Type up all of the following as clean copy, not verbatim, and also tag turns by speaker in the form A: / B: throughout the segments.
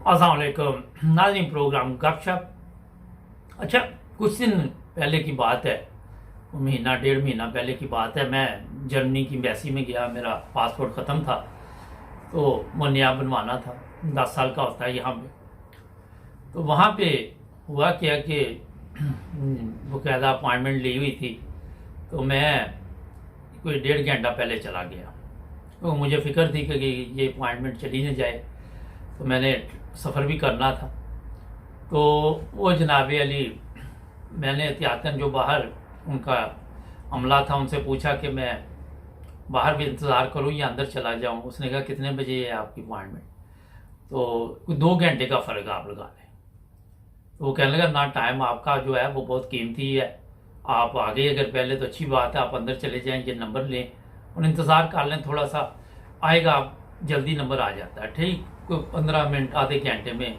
A: अस्सलाम वालेकुम नाज़रीन, प्रोग्राम गपशप। अच्छा, कुछ दिन पहले की बात है, महीना डेढ़ महीना पहले की बात है। मैं जर्मनी की एम्बेसी में गया। मेरा पासपोर्ट ख़त्म था तो वो नया बनवाना था। 10 साल का होता है यहाँ पे। तो वहाँ पे हुआ क्या कि बाकायदा अपॉइंटमेंट ली हुई थी, तो मैं कोई 1.5 घंटा पहले चला गया। तो मुझे फ़िक्र थी कि ये अपॉइंटमेंट चली न जाए, तो मैंने सफ़र भी करना था। तो वो जनाब अली, मैंने एहतियातन जो बाहर उनका अमला था उनसे पूछा कि मैं बाहर भी इंतज़ार करूं या अंदर चला जाऊं। उसने कहा कितने बजे है आपकी अपॉइंटमेंट? तो 2 घंटे का फ़र्क आप लगा लें। तो वो कहने लगा ना, टाइम आपका जो है वो बहुत कीमती है, आप आ गए अगर पहले तो अच्छी बात है, आप अंदर चले जाएं, ये नंबर लें और इंतज़ार कर लें, थोड़ा सा आएगा, जल्दी नंबर आ जाता है। ठीक, कोई 15 मिनट आधे घंटे में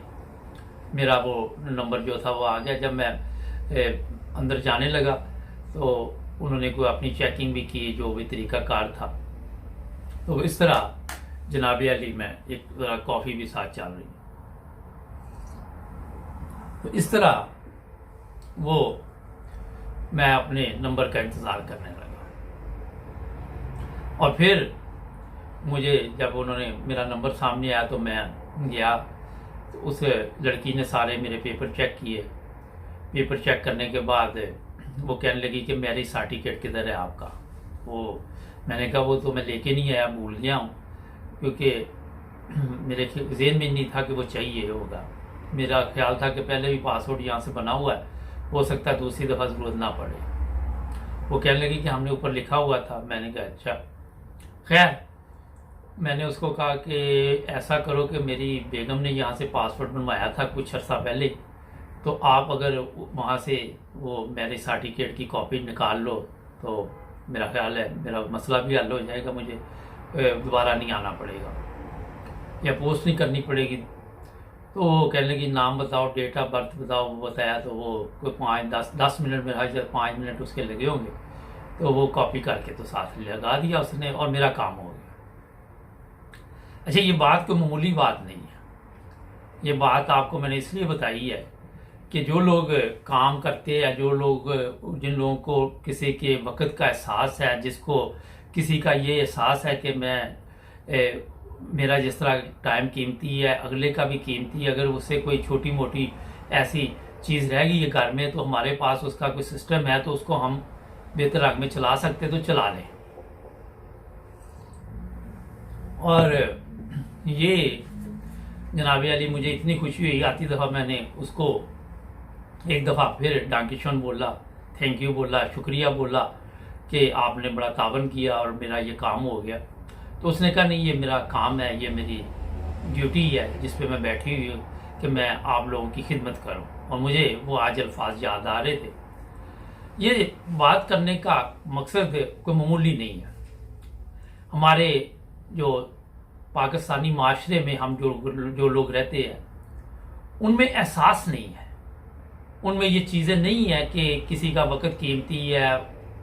A: मेरा वो नंबर जो था वो आ गया। जब मैं अंदर जाने लगा तो उन्होंने कोई अपनी चेकिंग भी की, जो भी तरीक़ाकार था। तो इस तरह जनाब अली में एक ज़रा कॉफ़ी भी साथ चल रही। तो इस तरह वो मैं अपने नंबर का इंतज़ार करने लगा। और फिर मुझे जब उन्होंने मेरा नंबर सामने आया तो मैं गया। तो उस लड़की ने सारे मेरे पेपर चेक किए। पेपर चेक करने के बाद वो कहने लगी कि मैरिज सर्टिफिकेट किधर है आपका? वो मैंने कहा वो तो मैं लेके नहीं आया, भूल गया हूँ, क्योंकि मेरे ज़हन में नहीं था कि वो चाहिए होगा। मेरा ख्याल था कि पहले भी पासपोर्ट यहाँ से बना हुआ है, हो सकता है दूसरी दफ़ा ज़रूरत ना पड़े। वो कहने लगी कि हमने ऊपर लिखा हुआ था। मैंने कहा अच्छा। खैर, मैंने उसको कहा कि ऐसा करो कि मेरी बेगम ने यहाँ से पासपोर्ट बनवाया था कुछ अर्सा पहले, तो आप अगर वहाँ से वो मैरिज सर्टिफिकेट की कॉपी निकाल लो तो मेरा ख्याल है मेरा मसला भी हल हो जाएगा, मुझे दोबारा नहीं आना पड़ेगा या पोस्ट नहीं करनी पड़ेगी। तो वो कहने लगी नाम बताओ, डेट ऑफ बर्थ बताओ। वो बताया तो वो कोई 5-10 मिनट में, हर 5 मिनट उसके लगे होंगे। तो वो कॉपी करके तो साथ लगा दिया उसने और मेरा काम हो गया। अच्छा, ये बात कोई मामूली बात नहीं है। ये बात आपको मैंने इसलिए बताई है कि जो लोग काम करते हैं, जो लोग, जिन लोगों को किसी के वक्त का एहसास है, जिसको किसी का ये एहसास है कि मेरा जिस तरह टाइम कीमती है, अगले का भी कीमती है, अगर उससे कोई छोटी मोटी ऐसी चीज़ रह गई है घर में तो हमारे पास उसका कोई सिस्टम है तो उसको हम बेहतर रंग में चला सकते तो चला लें। और ये जनाब अली, मुझे इतनी खुशी हुई, आती दफ़ा मैंने उसको एक दफ़ा फिर डांकिशन बोला, थैंक यू बोला, शुक्रिया बोला कि आपने बड़ा तावन किया और मेरा ये काम हो गया। तो उसने कहा नहीं, ये मेरा काम है, ये मेरी ड्यूटी है जिस पे मैं बैठी हुई हूँ कि मैं आप लोगों की खिदमत करूँ। और मुझे वो आज अल्फाज याद आ रहे थे। ये बात करने का मकसद कोई मामूली नहीं है। हमारे जो पाकिस्तानी माशरे में हम जो लोग रहते हैं उनमें एहसास नहीं है, उनमें ये चीज़ें नहीं है कि किसी का वक़्त कीमती है।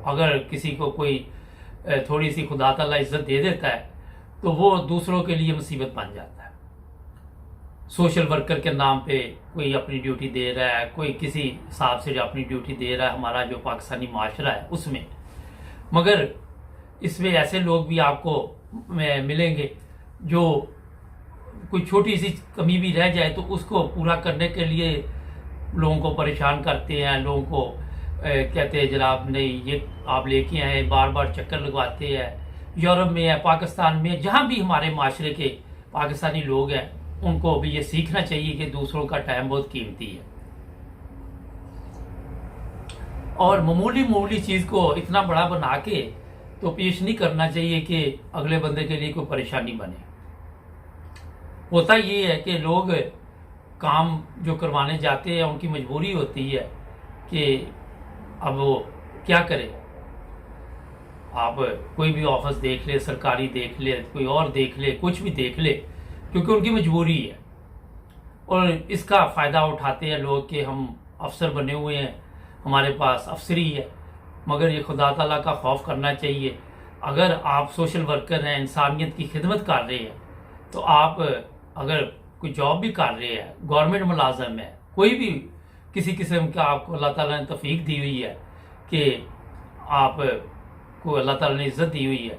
A: अगर किसी को कोई थोड़ी सी खुदा ताला इज्जत दे देता है तो वो दूसरों के लिए मुसीबत बन जाता है। सोशल वर्कर के नाम पे कोई अपनी ड्यूटी दे रहा है, कोई किसी हिसाब से जो अपनी ड्यूटी दे रहा है, हमारा जो पाकिस्तानी माशरा है उसमें। मगर इसमें ऐसे लोग भी आपको मिलेंगे जो कोई छोटी सी कमी भी रह जाए तो उसको पूरा करने के लिए लोगों को परेशान करते हैं, लोगों को कहते हैं जनाब नहीं ये आप लेके आए, बार बार चक्कर लगवाते हैं। यूरोप में है, पाकिस्तान में, जहाँ भी हमारे माशरे के पाकिस्तानी लोग हैं उनको भी ये सीखना चाहिए कि दूसरों का टाइम बहुत कीमती है और मामूली चीज़ को इतना बड़ा बना के तो पेश नहीं करना चाहिए कि अगले बंदे के लिए कोई परेशानी बने। होता ये है कि लोग काम जो करवाने जाते हैं उनकी मजबूरी होती है कि अब वो क्या करे। आप कोई भी ऑफिस देख ले, सरकारी देख ले, कोई और देख ले, कुछ भी देख ले, क्योंकि उनकी मजबूरी है और इसका फ़ायदा उठाते हैं लोग कि हम अफसर बने हुए हैं, हमारे पास अफसरी है। मगर ये खुदा ताला का खौफ करना चाहिए। अगर आप सोशल वर्कर हैं, इंसानियत की खिदमत कर रहे हैं, तो आप अगर कोई जॉब भी कर रहे हैं, गवर्नमेंट मुलाजम है, कोई भी किसी किस्म का आपको अल्लाह ताला ने तौफीक दी हुई है कि आप को अल्लाह ताला ने इज्जत दी हुई है,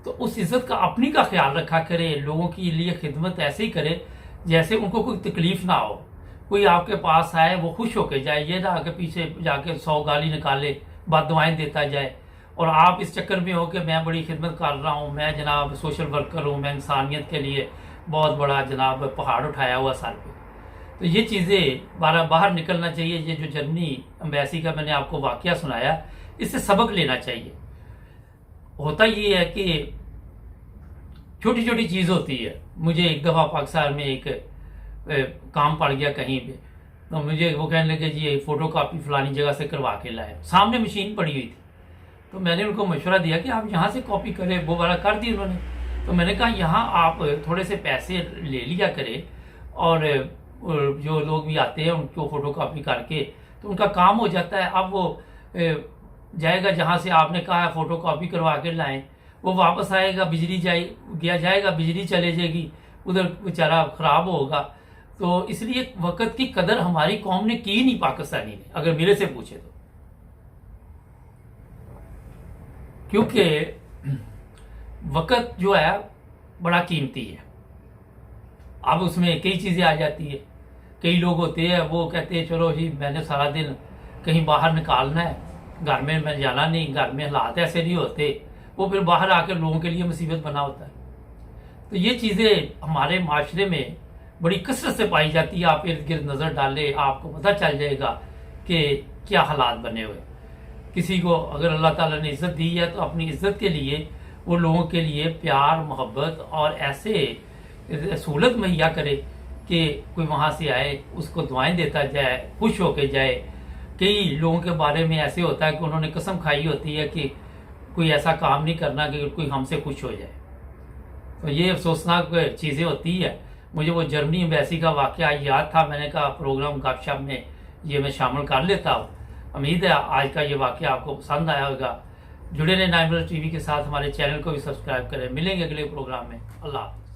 A: तो उस इज्जत का अपनी का ख्याल रखा करे, लोगों के लिए खिदमत ऐसे ही करे जैसे उनको कोई तकलीफ ना हो। कोई आपके पास आए वो खुश होके जाए, ये ना आके पीछे जाके 100 गाली निकाले, बददुआएं देता जाए, और आप इस चक्कर में हो कि मैं बड़ी खिदमत कर रहा हूँ, मैं जनाब सोशल वर्कर हूँ, मैं इंसानियत के लिए बहुत बड़ा जनाब पहाड़ उठाया हुआ सर पे। तो ये चीज़ें बाहर निकलना चाहिए। ये जो जर्मनी एम्बेसी का मैंने आपको वाकया सुनाया, इससे सबक लेना चाहिए। होता ये है कि छोटी छोटी चीज़ होती है। मुझे एक दफ़ा पाकिस्तान में एक काम पड़ गया कहीं पे, तो मुझे वो कहने लगे जी ये फ़ोटो कापी फलानी जगह से करवा के लाए, सामने मशीन पड़ी हुई थी। तो मैंने उनको मशवरा दिया कि आप यहाँ से कॉपी करें, वो वाला कर दी उन्होंने। तो मैंने कहा यहाँ आप थोड़े से पैसे ले लिया करें, और जो लोग भी आते हैं उनको फ़ोटो कापी करके तो उनका काम हो जाता है। अब वो जाएगा जहाँ से आपने कहा है फ़ोटो कापी करवा के लाएं, वो वापस आएगा, बिजली जाएगा, बिजली चले जाएगी, उधर बेचारा ख़राब होगा। तो इसलिए वक़्त की कदर हमारी कौम ने की नहीं, पाकिस्तानी ने, अगर मेरे से पूछे तो। क्योंकि वक़्त जो है बड़ा कीमती है। अब उसमें कई चीज़ें आ जाती है। कई लोग होते हैं वो कहते हैं चलो जी मैंने सारा दिन कहीं बाहर निकालना है, घर में मैं जाना नहीं, घर में हालात ऐसे नहीं होते, वो फिर बाहर आकर लोगों के लिए मुसीबत बना होता है। तो ये चीज़ें हमारे माशरे में बड़ी कसरत से पाई जाती है। आप इर्द गिर्द नज़र डालें, आपको पता चल जाएगा कि क्या हालात बने हुए। किसी को अगर अल्लाह ताला ने इज़्ज़त दी है तो अपनी इज़्ज़त के लिए वो लोगों के लिए प्यार मोहब्बत और ऐसे सहूलत मुहैया करे कि कोई वहाँ से आए उसको दुआएं देता जाए, खुश होके जाए। कई लोगों के बारे में ऐसे होता है कि उन्होंने कसम खाई होती है कि कोई ऐसा काम नहीं करना कि कोई हमसे खुश हो जाए। तो ये अफसोसनाक चीज़ें होती है। मुझे वो जर्मनी एम्बेसी का वाकया याद था, मैंने कहा प्रोग्राम गपशप में ये मैं शामिल कर लेता हूँ। उम्मीद है आज का ये वाकया आपको पसंद आया होगा। जुड़े रहें 9 मिनट टीवी के साथ, हमारे चैनल को भी सब्सक्राइब करें। मिलेंगे अगले प्रोग्राम में। अल्लाह हाफ़िज़।